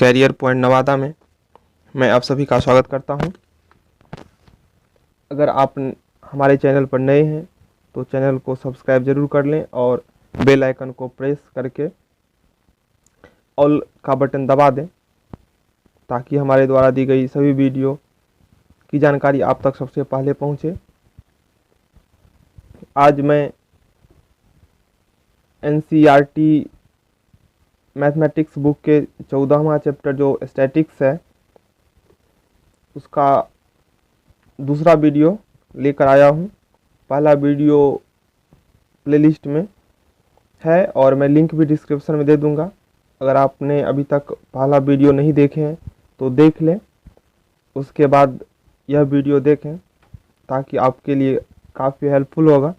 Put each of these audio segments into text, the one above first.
Career point Nawada में मैं आप सभी का स्वागत करता हूं। अगर आप हमारे चैनल पर नए हैं तो चैनल को सब्सक्राइब जरूर कर लें और बेल आइकन को प्रेस करके ऑल का बटन दबा दें ताकि हमारे द्वारा दी गई सभी वीडियो की जानकारी आप तक सबसे पहले पहुंचे। आज मैं NCERT मैथमेटिक्स बुक के 14वां चैप्टर जो स्टैटिक्स है उसका दूसरा वीडियो लेकर आया हूं। पहला वीडियो प्लेलिस्ट में है और मैं लिंक भी डिस्क्रिप्शन में दे दूंगा। अगर आपने अभी तक पहला वीडियो नहीं देखे हैं तो देख लें, उसके बाद यह वीडियो देखें ताकि आपके लिए काफ़ी हेल्पफुल होगा।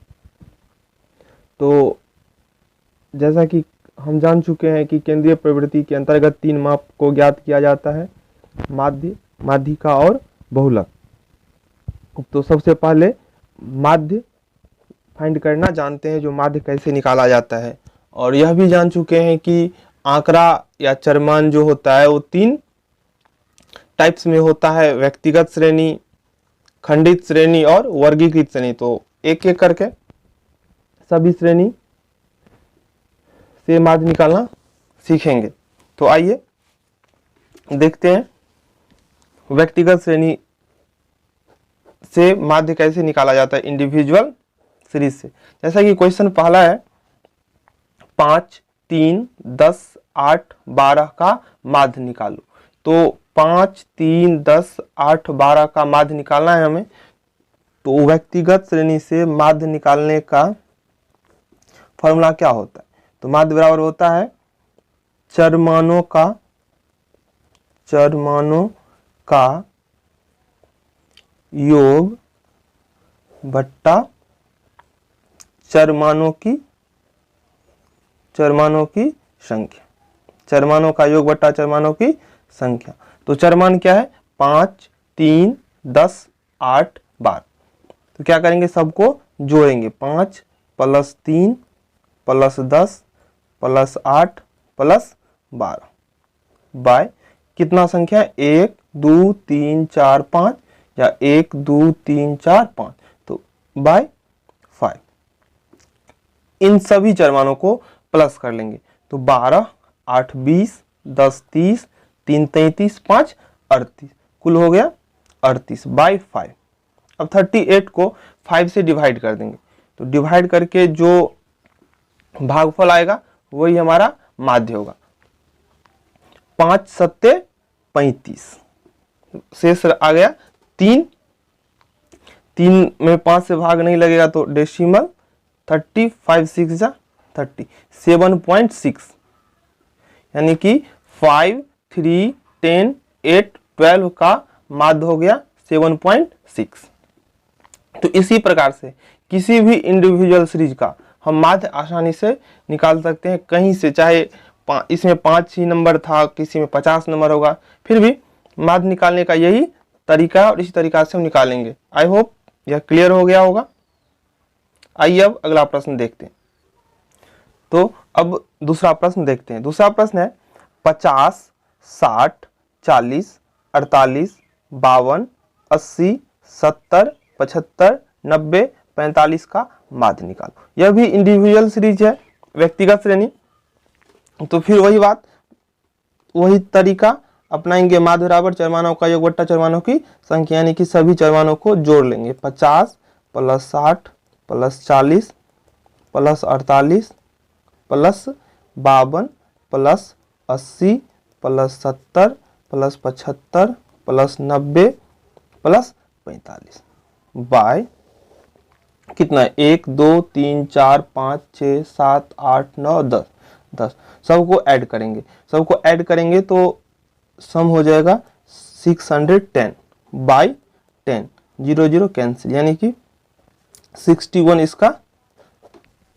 तो जैसा कि हम जान चुके हैं कि केंद्रीय प्रवृत्ति के अंतर्गत 3 माप को ज्ञात किया जाता है, माध्य, माध्यिका और बहुलक। तो सबसे पहले माध्य फाइंड करना जानते हैं, जो माध्य कैसे निकाला जाता है। और यह भी जान चुके हैं कि आंकड़ा या चरमान जो होता है वो 3 टाइप्स में होता है, व्यक्तिगत श्रेणी, खंडित श्रेणी और वर्गीकृत श्रेणी। तो एक एक करके सभी श्रेणी से माध्य निकालना सीखेंगे। तो आइए देखते हैं व्यक्तिगत श्रेणी से माध्य कैसे निकाला जाता है इंडिविजुअल सीरीज से। जैसा कि क्वेश्चन पहला है 5, 3, 10, 8, 12 का माध्य निकालो। तो 5, 3, 10, 8, 12 का माध्य निकालना है हमें। तो व्यक्तिगत श्रेणी से माध्य निकालने का फॉर्मूला क्या होता है? तो माध्य बराबर होता है चरमानों का योग बट्टा चरमानों की संख्या। चरमानों का योग बट्टा चरमानों की संख्या। तो चरमान क्या है? 5, 3, 10, 8, 12। तो क्या करेंगे? सबको जोड़ेंगे। 5 + 3 + 10 + 8 + 12 बाय कितना संख्या? 1, 2, 3, 4, 5 या 1, 2, 3, 4, 5। तो बाय 5। इन सभी चरमानों को प्लस कर लेंगे। तो 12, 8, 20, 10, 30, 3, 33, 5, 38। कुल हो गया 38 बाय 5। अब 38 को 5 से डिवाइड कर देंगे। तो डिवाइड करके जो भागफल आएगा वही हमारा माध्य होगा। 5 × 7 = 35। शेष आ गया 3 में 5 से भाग नहीं लगेगा तो डेसिमल 30, 5 × 6 = 30, 7.6। यानी कि 5, 3, 10, 8, 12 का माध्य हो गया 7.6। तो इसी प्रकार से किसी भी इंडिविजुअल सीरीज का हम माध्य आसानी से निकाल सकते हैं कहीं से, चाहे इसमें 5 ही नंबर था, किसी में 50 नंबर होगा, फिर भी माध्य निकालने का यही तरीका है और इसी तरीका से हम निकालेंगे। आई होप यह क्लियर हो गया होगा। आइए अब अगला प्रश्न देखते हैं। तो अब दूसरा प्रश्न देखते हैं। दूसरा प्रश्न है 50, 60, 40, 48, 52, 80, 70, 75, 90, 45 का माध्य निकालो। यह भी इंडिविजुअल सीरीज है, व्यक्तिगत श्रेणी। तो फिर वही बात, वही तरीका अपनाएंगे। माध्य बराबर चरमानों का योग बट्टा चरमानों की संख्या, यानी कि सभी चरमानों को जोड़ लेंगे। 50 + 60 + 40 + 48 + 52 + 80 + 70 + 75 + 90 + 45 बाय कितना? 1, 2, 3, 4, 5, 6, 7, 8, 9, 10। सबको ऐड करेंगे तो सम हो जाएगा 610 बाय 10। 0 0 कैंसिल, यानी कि 61 इसका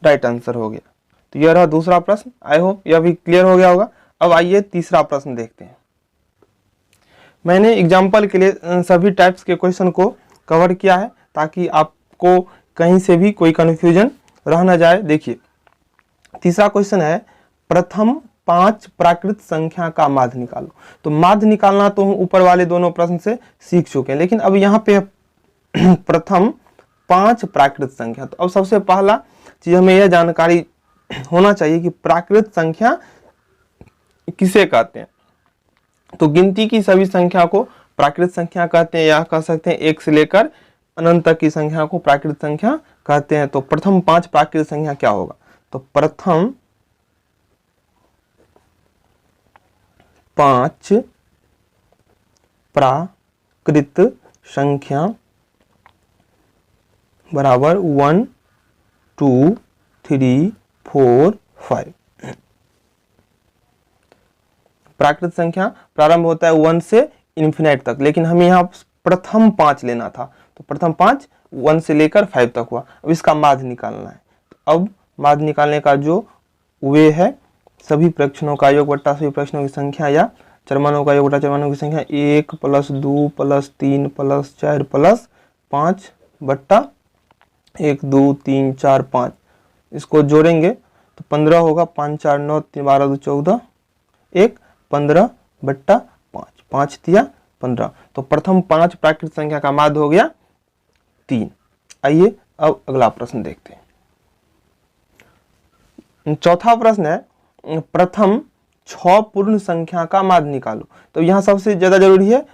राइट आंसर हो गया। तो यह रहा दूसरा प्रश्न। आई होप यह भी क्लियर हो गया होगा। अब आइए तीसरा प्रश्न देखते हैं। मैंने एग्जाम्पल के लिए सभी टाइप्स के क्वेश्चन को कवर किया है ताकि आपको कहीं से भी कोई कंफ्यूजन रह न जाए। देखिए तीसरा क्वेश्चन है प्रथम 5 प्राकृत संख्या का माध्य निकालो। तो माध्य निकालना तो हम ऊपर वाले दोनों प्रश्न से सीख चुके हैं, लेकिन अब यहाँ पे प्रथम 5 प्राकृत संख्या। तो अब सबसे पहला चीज हमें यह जानकारी होना चाहिए कि प्राकृत संख्या किसे कहते हैं। तो गिनती की सभी संख्या को प्राकृत संख्या कहते हैं, या कह सकते हैं 1 से लेकर अनंत तक की संख्या को प्राकृत संख्या कहते हैं। तो प्रथम 5 प्राकृत संख्या क्या होगा? तो प्रथम 5 प्राकृत संख्या बराबर 1 2 3 4 5। प्राकृत संख्या प्रारंभ होता है 1 से इन्फिनाइट तक, लेकिन हमें यहाँ प्रथम 5 लेना था। तो प्रथम 5 1 से लेकर 5 तक हुआ। अब इसका माध्य निकालना है। तो अब माध्य निकालने का जो वे है, सभी प्रक्षणों का योग बट्टा सभी प्रक्षणों की संख्या, या चरमानों का योग बट्टा चरमानों की संख्या 1 + 2 + 3 + 4 + 5 बट्टा 1 2 3 4 5। इसको जोड़ेंगे तो 15 होगा। 5 4 9 3 12 2 14 1 15 बट्टा 5, 5 तिया 15। तो प्रथम 5 प्राकृत संख्या का माध्य हो गया 3। आइए अब अगला प्रश्न देखते हैं। चौथा प्रश्न है, प्रथम 6 पूर्ण संख्या का माध्य निकालो। तो यहाँ सबसे ज्यादा जरूरी है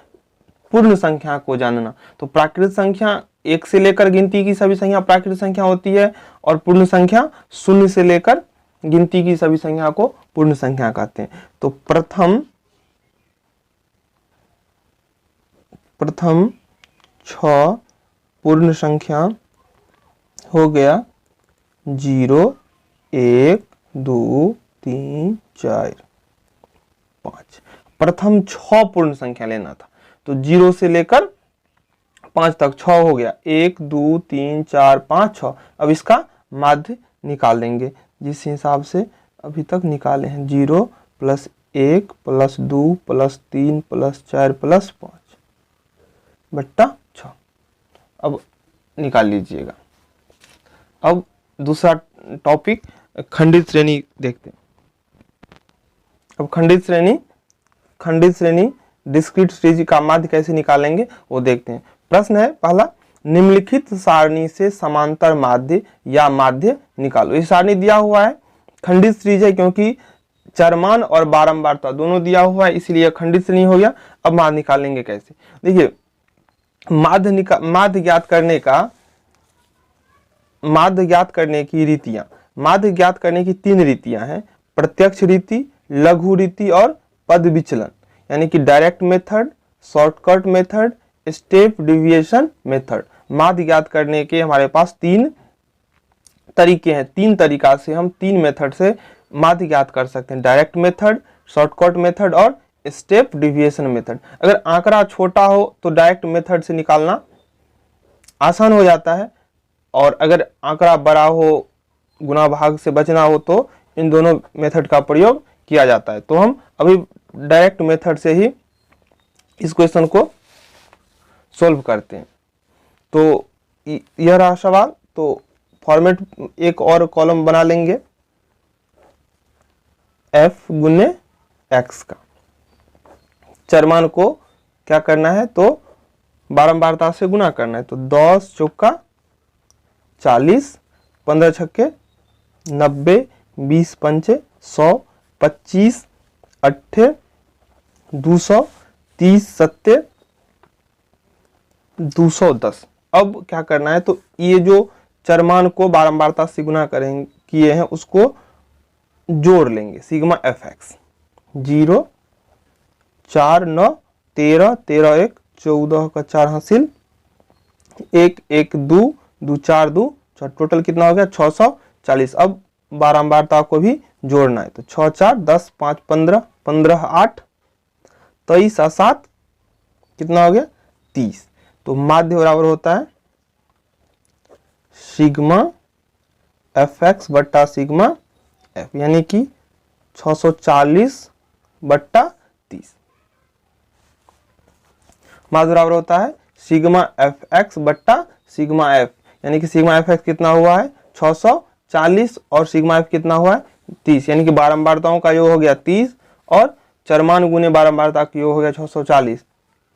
पूर्ण संख्या को जानना। तो प्राकृत संख्या 1 से लेकर गिनती की सभी संख्या प्राकृत संख्या होती है, और पूर्ण संख्या 0 से लेकर गिनती की सभी संख्या को पूर्ण संख्या कहते हैं। तो प्रथम 6 पूर्ण संख्या हो गया 0 1 2 3 4 5। प्रथम 6 पूर्ण संख्या लेना था। तो 0 से लेकर 5 तक 6 हो गया, 1 2 3 4 5 6। अब इसका माध्य निकाल देंगे जिस हिसाब से अभी तक निकाले हैं। 0 + 1 + 2 + 3 + 4 + 5 बट्टा 6। अब निकाल लीजिएगा। अब दूसरा टॉपिक खंडित श्रेणी देखते हैं। अब खंडित श्रेणी डिस्क्रीट सीरीज का माध्य कैसे निकालेंगे वो देखते हैं। प्रश्न है पहला, निम्नलिखित सारणी से समांतर माध्य या माध्य निकालो। ये सारणी दिया हुआ है, खंडित सीरीज है क्योंकि चरमान और बारंबारता दोनों दिया हुआ है, इसलिए खंडित श्रेणी हो गया। अब माध्य निकालेंगे कैसे? देखिए, माध्य ज्ञात करने की रीतियां, माध्य ज्ञात करने की 3 रीतियां हैं। प्रत्यक्ष रीति, लघु रीति और पद विचलन, यानी कि direct method, shortcut method, step deviation method. माध्य ज्ञात करने के हमारे पास 3 तरीके हैं। 3 तरीका से हम 3 मेथड से माध्य ज्ञात कर सकते हैं, डायरेक्ट मेथड, शॉर्टकट मेथड और स्टेप डिविएशन मेथड। अगर आंकड़ा छोटा हो तो डायरेक्ट मेथड से निकालना आसान हो जाता है, और अगर आंकड़ा बड़ा हो, गुणा भाग से बचना हो, तो इन दोनों मेथड का प्रयोग किया जाता है। तो हम अभी डायरेक्ट मेथड से ही इस क्वेश्चन को सॉल्व करते हैं। तो यह रहा सवाल। तो फॉर्मेट एक और कॉलम बना लेंगे f गुने x का। चरमान को क्या करना है? तो बारंबारता से गुना करना है। तो 10 चौका 40, 15 छक्के 90, 20 पंचे 100, 25 अट्ठे 200, 30 सत्ते 210। अब क्या करना है? तो ये जो चरमान को बारंबारता से गुना करेंगे किए हैं उसको जोड़ लेंगे, सिग्मा fx। 0 4 9 13 13 1 14 का 4 हासिल 1 1 2 2 4 2 6, टोटल कितना हो गया? 640। अब बारंबारता को भी जोड़ना है। तो 6 4 10 5 15 15 8 23 और 7 कितना हो गया? 30। तो माध्य बराबर होता है सिग्मा fx बट्टा सिग्मा f, यानी कि 640 बट्टा 30। माध्य बराबर होता है सिग्मा fx बट्टा सिग्मा f, यानी कि सिग्मा fx कितना हुआ है? 640 और सिग्मा f कितना हुआ है? 30 यानी कि बारंबारताओं का योग हो गया 30 और चरमान गुने बारंबारता का योग हो गया 640।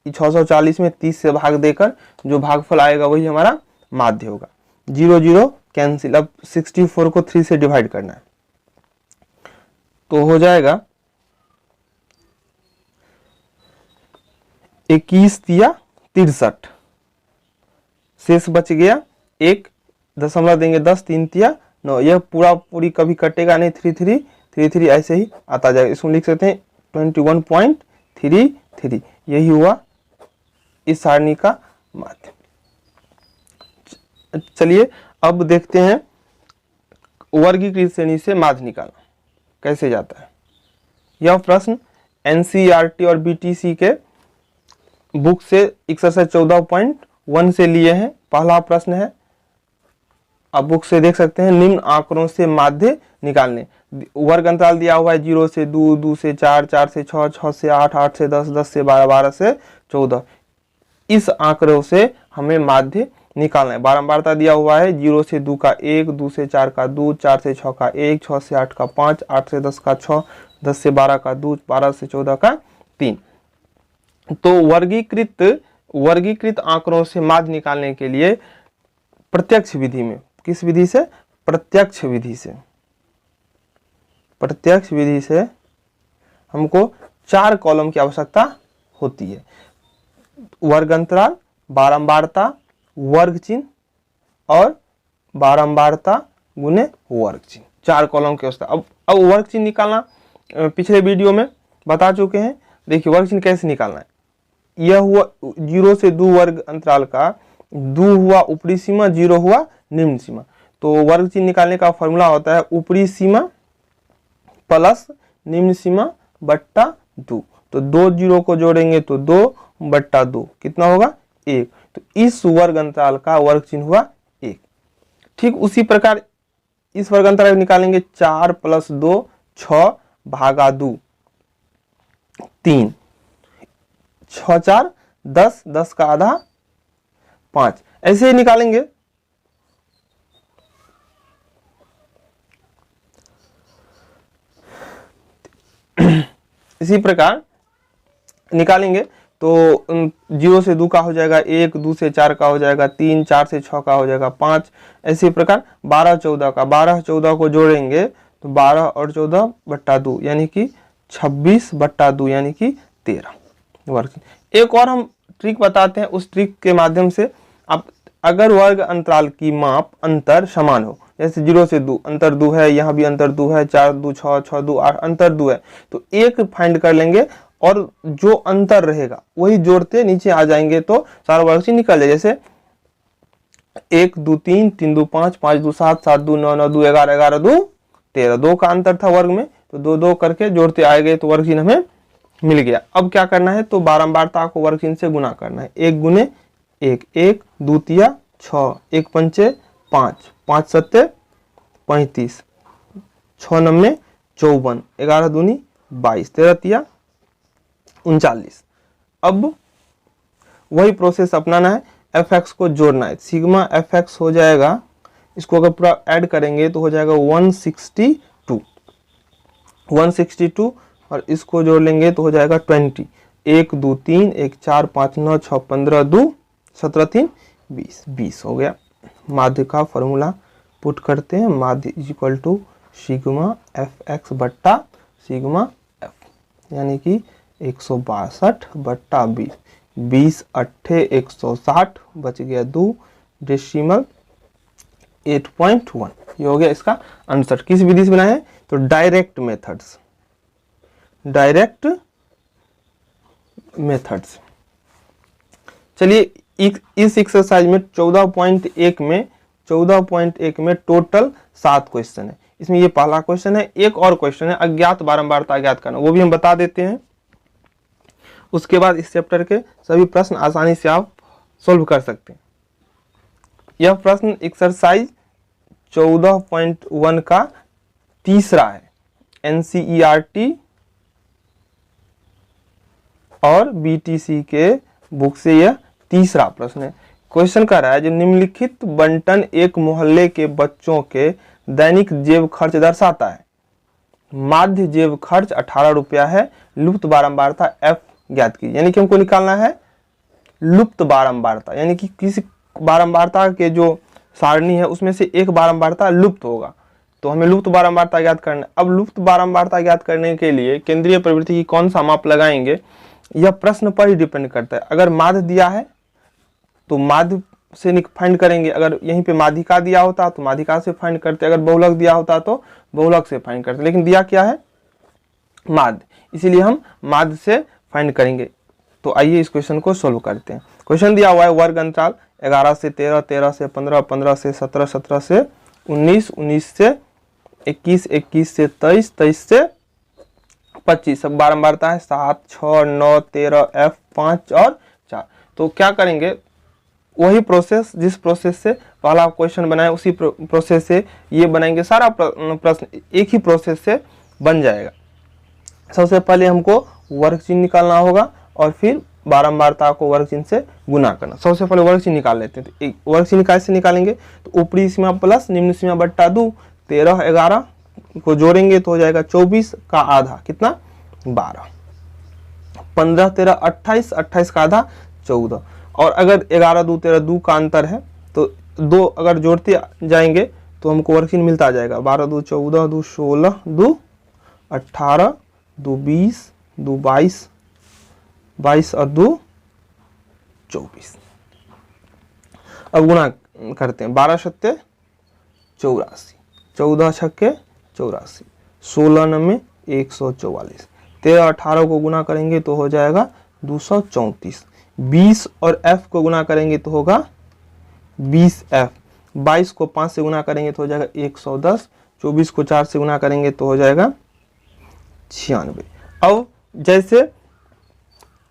640 में 30 से भाग देकर जो भागफल आएगा वही हमारा माध्य होगा। 0 0 कैंसिल। अब 64 को 3 से डिवाइड करना है तो हो जाएगा 21 तिया 63, शेष बच गया 1 दशमलव देंगे 10, 3 तिया 9। यह पूरी कभी कटेगा नहीं, 33 ऐसे ही आता जाएगा। इसको लिख सकते हैं 21.33। यही हुआ इस सारणी का माध्य। चलिए अब देखते हैं वर्गीकृत श्रेणी से माध्य निकालना कैसे जाता है। यह प्रश्न एनसीईआरटी और बीटीसी के बुक से एक्सरसाइज 14.1 से लिए हैं। पहला प्रश्न है, आप बुक से देख सकते हैं, निम्न आंकड़ों से माध्य निकालने। वर्ग अंतराल दिया हुआ है 0 से 2, 2 से 4, 4 से 6, 6 से 8, 8 से 10, 10 से 12, 12 से 14। इस आंकड़ों से हमें माध्य निकालना है। बारंबारता दिया हुआ है 0 से 2 का 1, 2 से 4 का 2, 4 से 6 का 1, 6 से 8 का 5, 8 से 10 का 6, 10 से 12 का 2, 12 से 14 का 3। तो वर्गीकृत आंकड़ों से माध्य निकालने के लिए प्रत्यक्ष विधि में, किस विधि से? प्रत्यक्ष विधि से हमको 4 कॉलम की आवश्यकता होती है। वर्ग अंतराल, बारंबारता, वर्ग चिन्ह और बारंबारता गुने वर्ग चिन्ह, 4 कॉलम की आवश्यकता। अब वर्ग चिन्ह निकालना पिछले वीडियो में बता चुके हैं। देखिए वर्ग चिन्ह कैसे निकालना है। यह हुआ 0 से 2 वर्ग अंतराल का 2 हुआ ऊपरी सीमा, 0 हुआ निम्न सीमा। तो वर्ग चिन्ह निकालने का फॉर्मूला होता है ऊपरी सीमा प्लस निम्न सीमा बट्टा 2। तो 2 0 को जोड़ेंगे तो 2 बट्टा 2 कितना होगा? 1। तो इस वर्ग अंतराल का वर्ग चिन्ह हुआ 1। ठीक उसी प्रकार इस वर्ग अंतराल निकालेंगे 4 + 2 6 भागा 2 3, 6 4 10, 10 का आधा 5, ऐसे ही निकालेंगे। इसी प्रकार निकालेंगे तो 0 से 2 का हो जाएगा 1, 2 से 4 का हो जाएगा 3, 4 से 6 का हो जाएगा 5। इसी प्रकार 12 14 का, 12 14 को जोड़ेंगे तो 12 और 14 बट्टा 2 यानी कि 26 बट्टा 2 यानी कि 13 वर्ग। एक और हम ट्रिक बताते हैं, उस ट्रिक के माध्यम से आप अगर वर्ग अंतराल की माप अंतर समान हो, जैसे 0 से 2 अंतर 2 है, यहाँ भी अंतर 2 है, 4 2 6, 6 2 8 अंतर 2 है, तो 1 फाइंड कर लेंगे और जो अंतर रहेगा वही जोड़ते नीचे आ जाएंगे तो सारा वर्ग चिन्ह निकल जाए। जैसे 1 2 3, 3 2 5, 5 2 7, 7 2 9, 9 2 11, 11 2 13, 2 का अंतर था वर्ग में, तो 2 2 करके जोड़ते आए गए तो वर्ग चिन्ह हमें मिल गया। अब क्या करना है, तो बारंबारता को वर्ग चिन्ह से गुना करना है। 1 गुने 1, 1 2 तिया 6, 1 पंचे 5, 5 सत्ते 35, 6 नम्मे 54, 11 दूनी 22, 13 तिया 39। अब वही प्रोसेस अपनाना है, fx को जोड़ना है। सिग्मा fx हो जाएगा, इसको अगर पूरा ऐड करेंगे तो हो जाएगा 162 और इसको जोड़ लेंगे तो हो जाएगा 20। 1 2 3, 1 4 5 9 6 15 2 17 3 20, 20 हो गया। माध्य का फॉर्मूला पुट करते हैं, माध्य इक्वल टू सिग्मा fx बट्टा सिग्मा f, यानी कि 162 बट्टा 20, 20 अट्ठे 160 बच गया 2 डेसिमल 8.1। ये हो गया इसका आंसर। किस विधि से बनाए हैं, तो डायरेक्ट मेथड्स। चलिए इस एक्सरसाइज में 14.1 में टोटल 7 क्वेश्चन है। इसमें ये पहला क्वेश्चन है। एक और क्वेश्चन है अज्ञात बारंबारता ज्ञात करना, वो भी हम बता देते हैं। उसके बाद इस चैप्टर के सभी प्रश्न आसानी से आप सोल्व कर सकते हैं। यह प्रश्न एक्सरसाइज 14.1 का तीसरा है। एनसीईआरटी और बीटीसी के बुक से यह तीसरा प्रश्न है। क्वेश्चन कह रहा है जो निम्नलिखित बंटन एक मोहल्ले के बच्चों के दैनिक जेब खर्च दर्शाता है। माध्य जेब खर्च 18 रुपया है, लुप्त बारंबारता f ज्ञात की। यानी कि हमको निकालना है लुप्त बारंबारता, यानी कि किसी बारंबारता के जो सारणी है उसमें से एक बारंबारता लुप्त होगा, तो हमें लुप्त बारंबारता ज्ञात करना है। अब लुप्त बारंबारता ज्ञात करने के लिए केंद्रीय प्रवृत्ति की कौन सा माप लगाएंगे, यह प्रश्न पर ही डिपेंड करता है। अगर माध्य दिया है तो माध्य से फाइंड करेंगे, अगर यहीं पे माध्यिका दिया होता तो माध्यिका से फाइंड करते, अगर बहुलक दिया होता तो बहुलक से फाइंड करते, लेकिन दिया क्या है माध्य, इसीलिए हम माध्य से फाइंड करेंगे। तो आइए इस क्वेश्चन को सोल्व करते हैं। क्वेश्चन दिया हुआ है वर्ग अंतराल 11 से 13, 13 से 15, 15 से 17, 17 से 19, 19 से 21, 21 से 23, 23 से 25, सब बारंबारता है 7, 6, 9, 13, F 5 और 4। तो क्या करेंगे, वही प्रोसेस जिस प्रोसेस से पहला क्वेश्चन बनाए उसी प्रोसेस से ये बनाएंगे, सारा प्रश्न एक ही प्रोसेस से बन जाएगा। सबसे पहले हमको वर्ग चिन्ह निकालना होगा और फिर बारंबारता को वर्ग चिन्ह से गुना करना। सबसे पहले वर्ग चिन्ह निकाल लेते हैं। तो वर्ग चिन्ह कैसे निकालेंगे, तो ऊपरी सीमा प्लस निम्न सीमा बट्टा 2, 13 11 को जोड़ेंगे तो हो जाएगा 24 का आधा कितना 12, 15 13 28, 28 का आधा 14, और अगर 11 2 13 2 का अंतर है तो 2 अगर जोड़ते जाएंगे तो हमको वर्ग चिन्ह मिलता जाएगा। 12 2 14, 2 16, 2 18, 2 20, 2 22, 22 और 2 24। अब गुना करते हैं, 12 सत्ते 84, 14 छक्के 84, 16 नमे 144, 13 18 को गुना करेंगे तो हो जाएगा 234, 20 और f को गुना करेंगे तो होगा 20f, 22 को 5 से गुना करेंगे तो हो जाएगा 110, 24 को 4 से गुना करेंगे तो हो जाएगा 96। अब जैसे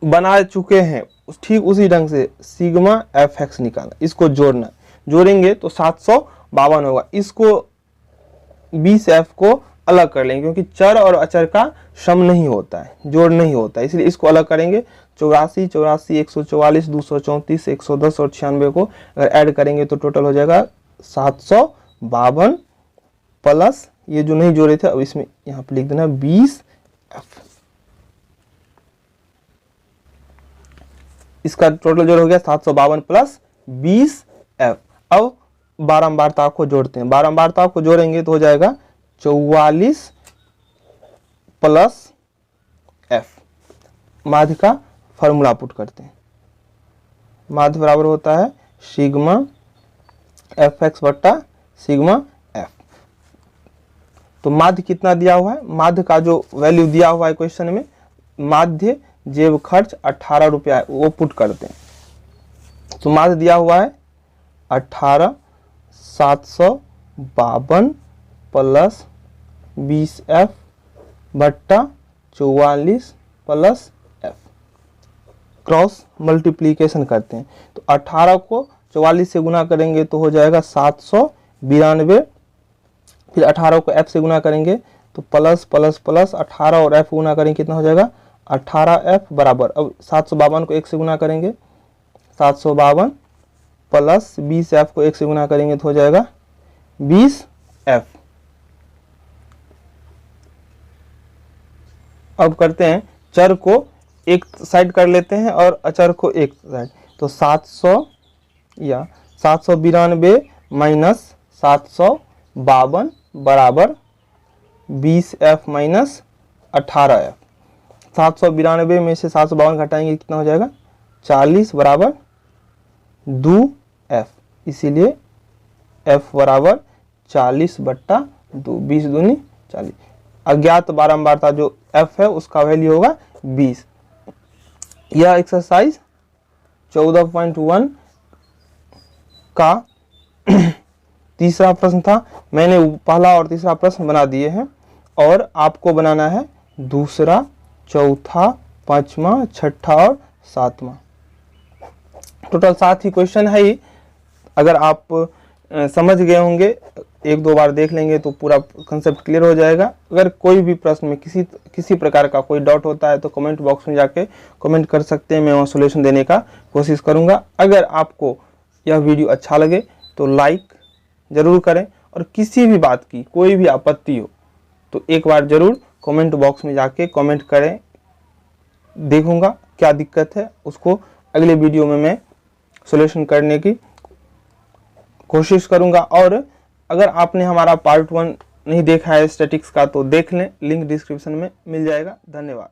बना चुके हैं ठीक उसी ढंग से सिग्मा एफ एक्स निकालना, इसको जोड़ना, जोड़ेंगे तो 752 होगा। इसको 20f को अलग कर लेंगे क्योंकि चर और अचर का सम नहीं होता है, जोड़ नहीं होता है, इसलिए इसको अलग करेंगे। 84 84, 144, 234, 110 और 96 को अगर ऐड करेंगे तो टोटल हो जाएगा 752 प्लस ये जो नहीं जोड़े थे, अब इसमें यहाँ पे लिख देना 20f। इसका टोटल जोड़ हो गया 752 प्लस 20f। अब बारंबारता को जोड़ते हैं, बारंबारता को जोड़ेंगे तो हो जाएगा 44 प्लस f। माध्य का फॉर्मूला पुट करते हैं, माध्य बराबर होता है सिग्मा एफ एक्स बट्टा सिग्मा f। तो माध्य कितना दिया हुआ है, माध्य का जो वैल्यू दिया हुआ है क्वेश्चन में, माध्य जेब खर्च 18 रुपया है, वो पुट करते हैं। तो माध्य दिया हुआ है 18 752 प्लस 20f बट्टा 44 प्लस f। क्रॉस मल्टीप्लीकेशन करते हैं तो 18 को 44 से गुना करेंगे तो हो जाएगा 792, फिर 18 को f से गुना करेंगे तो प्लस प्लस प्लस 18 और f गुना करेंगे कितना हो जाएगा 18f बराबर, अब 752 को 1 से गुना करेंगे 752 प्लस 20f को 1 से गुना करेंगे तो हो जाएगा 20f। अब करते हैं चर को एक साइड कर लेते हैं और अचर को एक साइड, तो 700 या 792 माइनस 752 बराबर 20f माइनस 18f। 792 में से 752 घटाएंगे कितना हो जाएगा 40 बराबर 2f, इसीलिए f बराबर 40 बट्टा 2, 20 दूनी 40। अज्ञात बारंबारता जो f है उसका वैल्यू होगा 20। यह एक्सरसाइज 14.1 का तीसरा प्रश्न था। मैंने पहला और तीसरा प्रश्न बना दिए हैं और आपको बनाना है दूसरा, चौथा, पांचवा, छठा और सातवां। टोटल 7 ही क्वेश्चन है ही। अगर आप समझ गए होंगे, एक दो बार देख लेंगे तो पूरा कंसेप्ट क्लियर हो जाएगा। अगर कोई भी प्रश्न में किसी प्रकार का कोई डाउट होता है तो कमेंट बॉक्स में जाके कमेंट कर सकते हैं, मैं वहाँ सोल्यूशन देने का कोशिश करूँगा। अगर आपको यह वीडियो अच्छा लगे तो लाइक ज़रूर करें और किसी भी बात की कोई भी आपत्ति हो तो एक बार ज़रूर कमेंट बॉक्स में जाके कमेंट करें, देखूंगा क्या दिक्कत है, उसको अगले वीडियो में मैं सॉल्यूशन करने की कोशिश करूंगा। और अगर आपने हमारा पार्ट 1 नहीं देखा है स्टैटिक्स का तो देख लें, लिंक डिस्क्रिप्शन में मिल जाएगा। धन्यवाद।